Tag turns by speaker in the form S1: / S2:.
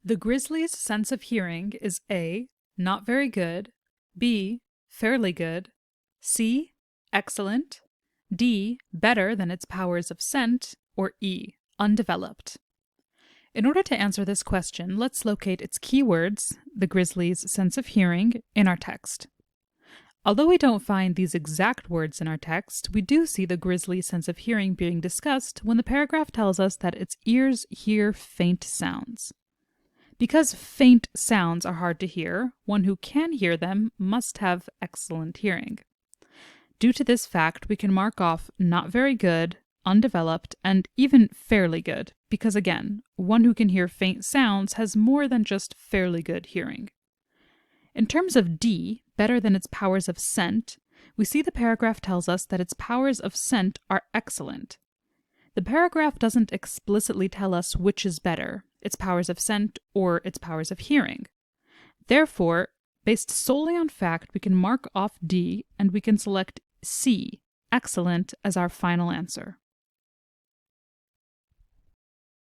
S1: The grizzly's sense of hearing is A, not very good, B, fairly good, C, excellent, D, better than its powers of scent, or E, undeveloped. In order to answer this question, let's locate its keywords, the grizzly's sense of hearing, in our text. Although we don't find these exact words in our text, we do see the grizzly's sense of hearing being discussed when the paragraph tells us that its ears hear faint sounds. Because faint sounds are hard to hear, one who can hear them must have excellent hearing. Due to this fact, we can mark off not very good, undeveloped, and even fairly good, because again, one who can hear faint sounds has more than just fairly good hearing. In terms of D, better than its powers of scent, we see the paragraph tells us that its powers of scent are excellent. The paragraph doesn't explicitly tell us which is better, its powers of scent or its powers of hearing. Therefore, based solely on fact, we can mark off D and we can select C, excellent, as our final answer.